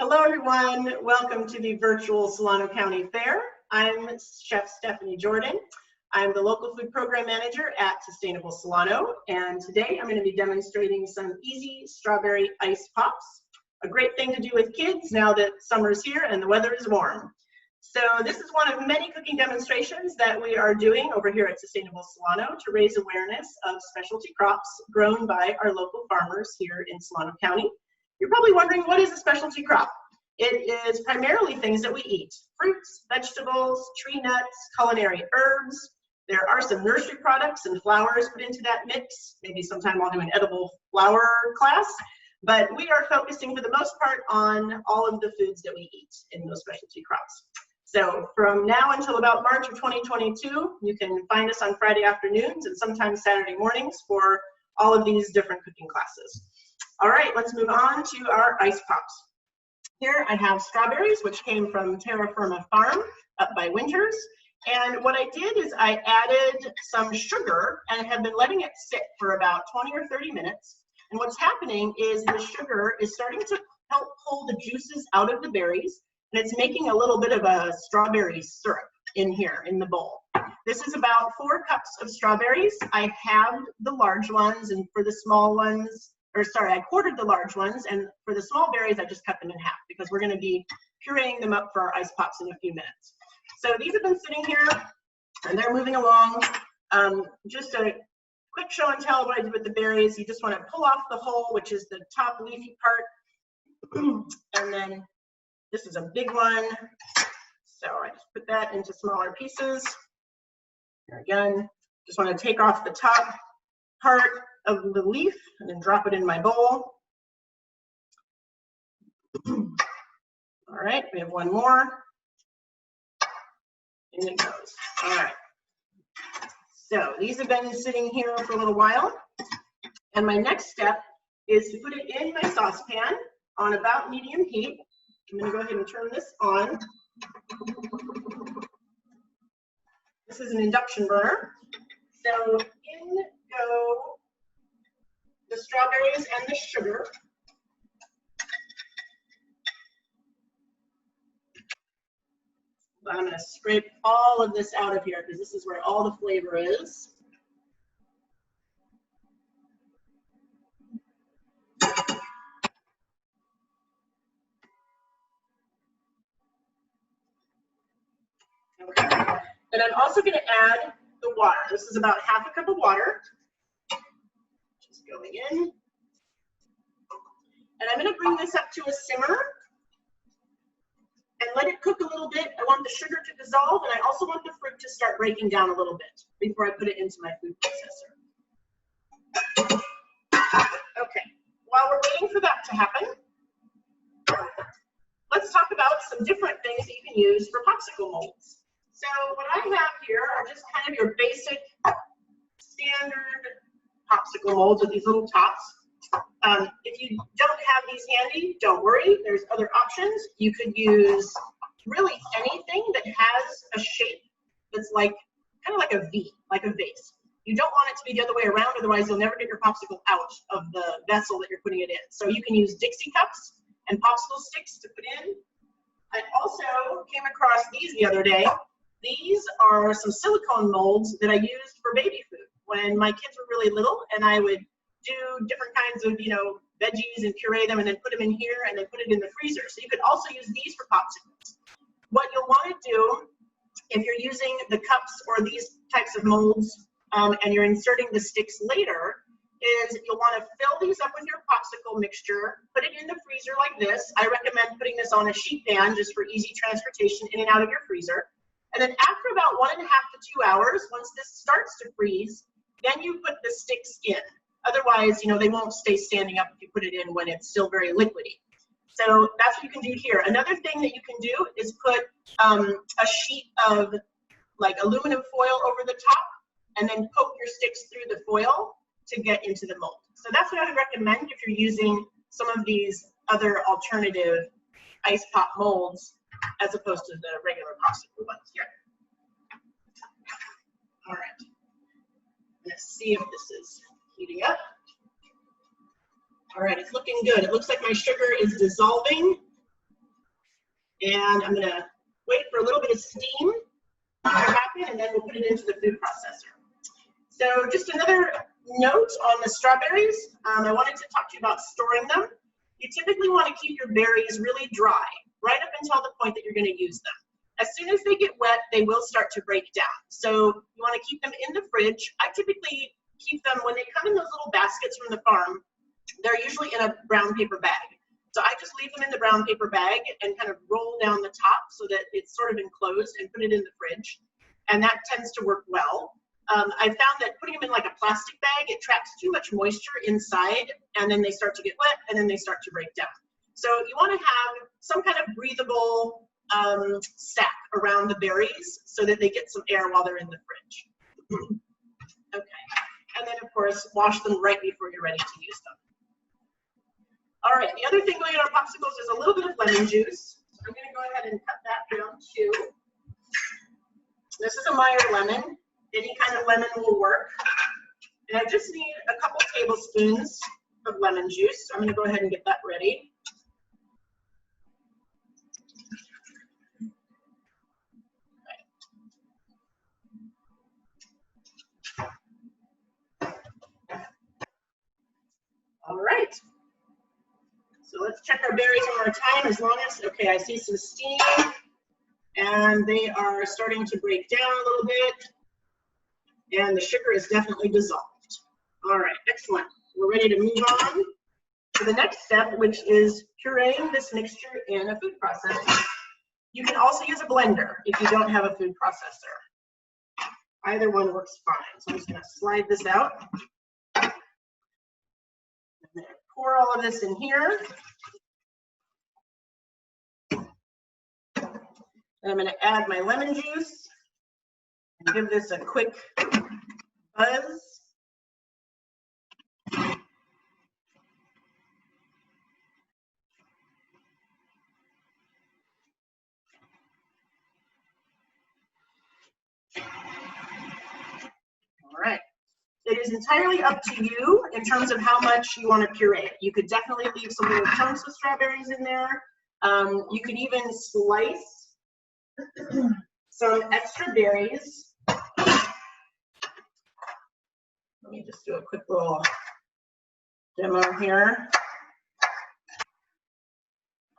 Hello, everyone. Welcome to the virtual Solano County Fair. I'm Chef Stephanie Jordan. I'm the local food program manager at Sustainable Solano, and today I'm going to be demonstrating some easy strawberry ice pops. A great thing to do with kids now that summer's here and the weather is warm. So this is one of many cooking demonstrations that we are doing over here at Sustainable Solano to raise awareness of specialty crops grown by our local farmers here in Solano County. You're probably wondering, what is a specialty crop? It is primarily things that we eat: fruits, vegetables, tree nuts, culinary herbs. There are some nursery products and flowers put into that mix. Maybe sometime I'll do an edible flower class, but we are focusing for the most part on all of the foods that we eat in those specialty crops. So from now until about March of 2022, you can find us on Friday afternoons and sometimes Saturday mornings for all of these different cooking classes. All right, let's move on to our ice pops. Here I have strawberries, which came from Terra Firma Farm up by Winters. And what I did is I added some sugar and have been letting it sit for about 20 or 30 minutes. And what's happening is the sugar is starting to help pull the juices out of the berries, and it's making a little bit of a strawberry syrup in here in the bowl. This is about 4 cups of strawberries. I halved the large ones, and for the small ones, I quartered the large ones, and for the small berries, I just cut them in half because we're going to be pureeing them up for our ice pops in a few minutes. So these have been sitting here, and they're moving along. Just a quick show and tell of what I did with the berries. You just want to pull off the hull, which is the top leafy part, and then this is a big one. So I just put that into smaller pieces. Here again, just want to take off the top part of the leaf and then drop it in my bowl. All right, we have one more. In it goes. All right. So these have been sitting here for a little while. And my next step is to put it in my saucepan on about medium heat. I'm going to go ahead and turn this on. This is an induction burner. So in go the strawberries and the sugar. I'm going to scrape all of this out of here because this is where all the flavor is. Okay. And I'm also going to add the water. This is about half a cup of water. Just going in. And I'm going to bring this up to a simmer and let it cook a little bit. I want the sugar to dissolve, and I also want the fruit to start breaking down a little bit before I put it into my food processor. Okay, while we're waiting for that to happen, let's talk about some different things that you can use for popsicle molds. So what I have here are just kind of your basic standard popsicle molds with these little tops. If you don't have these handy, don't worry, there's other options. You could use really anything that has a shape that's like kind of like a V, like a vase. You don't want it to be the other way around, otherwise you'll never get your popsicle out of the vessel that you're putting it in. So you can use Dixie cups and popsicle sticks to put in. I also came across these the other day. These are some silicone molds that I used for baby food when my kids were really little, and I would do different kinds of, veggies and puree them and then put them in here and then put it in the freezer. So you could also use these for popsicles. What you'll want to do if you're using the cups or these types of molds and you're inserting the sticks later is you'll want to fill these up with your popsicle mixture, put it in the freezer like this. I recommend putting this on a sheet pan just for easy transportation in and out of your freezer. And then after about 1.5 to 2 hours, once this starts to freeze, then you put the sticks in. Otherwise, they won't stay standing up if you put it in when it's still very liquidy. So that's what you can do here. Another thing that you can do is put a sheet of like aluminum foil over the top and then poke your sticks through the foil to get into the mold. So that's what I would recommend if you're using some of these other alternative ice pop molds as opposed to the regular popsicle ones here. All right. Let's see if this is heating up. All right, it's looking good. It looks like my sugar is dissolving. And I'm gonna wait for a little bit of steam to happen, and then we'll put it into the food processor. So just another note on the strawberries, I wanted to talk to you about storing them. You typically want to keep your berries really dry, right up until the point that you're going to use them. As soon as they get wet, they will start to break down. So you want to keep them in the fridge. I typically keep them, when they come in those little baskets from the farm, they're usually in a brown paper bag. So I just leave them in the brown paper bag and kind of roll down the top so that it's sort of enclosed and put it in the fridge. And that tends to work well. I found that putting them in like a plastic bag, it traps too much moisture inside, and then they start to get wet, and then they start to break down. So you want to have some kind of breathable sack around the berries so that they get some air while they're in the fridge. Okay, and then of course, wash them right before you're ready to use them. All right, the other thing going in our popsicles is a little bit of lemon juice. So I'm going to go ahead and cut that down too. This is a Meyer lemon. Any kind of lemon will work. And I just need a couple tablespoons of lemon juice. So I'm going to go ahead and get that ready. All right. So let's check our berries one more time. As long as, okay, I see some steam and they are starting to break down a little bit. And the sugar is definitely dissolved. All right, excellent. We're ready to move on to the next step, which is pureeing this mixture in a food processor. You can also use a blender if you don't have a food processor. Either one works fine. So I'm just going to slide this out. I'm going to pour all of this in here. And I'm going to add my lemon juice and give this a quick buzz. All right. It is entirely up to you in terms of how much you want to puree it. You could definitely leave some little chunks of strawberries in there. You could even slice some extra berries. Let me just do a quick little demo here.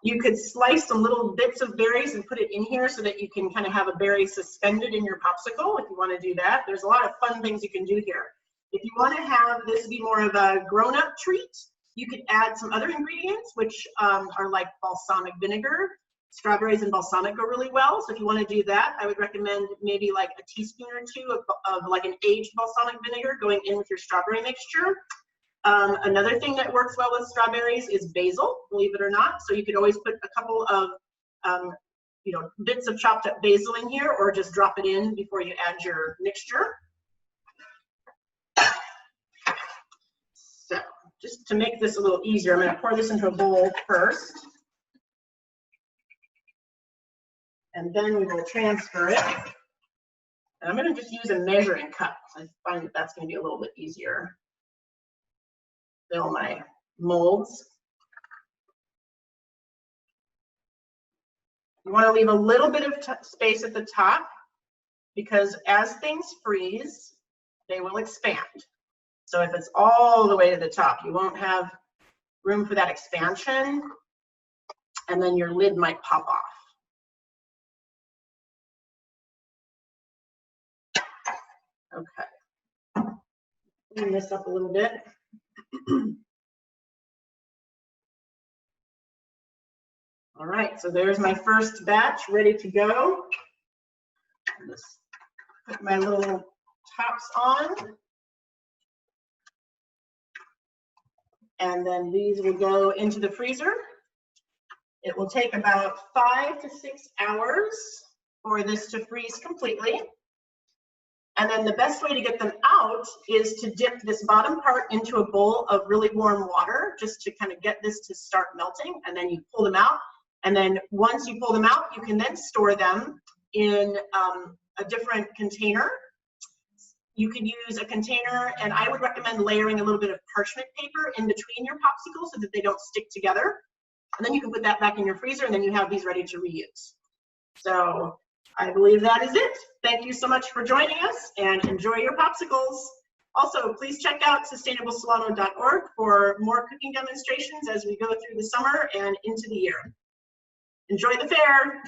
You could slice some little bits of berries and put it in here so that you can kind of have a berry suspended in your popsicle if you want to do that. There's a lot of fun things you can do here. If you want to have this be more of a grown-up treat, you could add some other ingredients, which are like balsamic vinegar. Strawberries and balsamic go really well. So if you want to do that, I would recommend maybe like a teaspoon or two of like an aged balsamic vinegar going in with your strawberry mixture. Another thing that works well with strawberries is basil, believe it or not. So you could always put a couple of bits of chopped up basil in here, or just drop it in before you add your mixture. So just to make this a little easier, I'm going to pour this into a bowl first. And then we will transfer it. And I'm going to just use a measuring cup. I find that that's going to be a little bit easier. Fill my molds. You want to leave a little bit of space at the top, because as things freeze, they will expand. So if it's all the way to the top, you won't have room for that expansion, and then your lid might pop off. Okay, clean this up a little bit. All right, so there's my first batch ready to go. I'll just put my little tops on. And then these will go into the freezer. It will take about 5 to 6 hours for this to freeze completely. And then the best way to get them out is to dip this bottom part into a bowl of really warm water, just to kind of get this to start melting, and then you pull them out. And then once you pull them out, you can then store them in a different container. You can use a container, and I would recommend layering a little bit of parchment paper in between your popsicles so that they don't stick together. And then you can put that back in your freezer, and then you have these ready to reuse. So I believe that is it. Thank you so much for joining us, and enjoy your popsicles. Also, please check out sustainablesolano.org for more cooking demonstrations as we go through the summer and into the year. Enjoy the fair.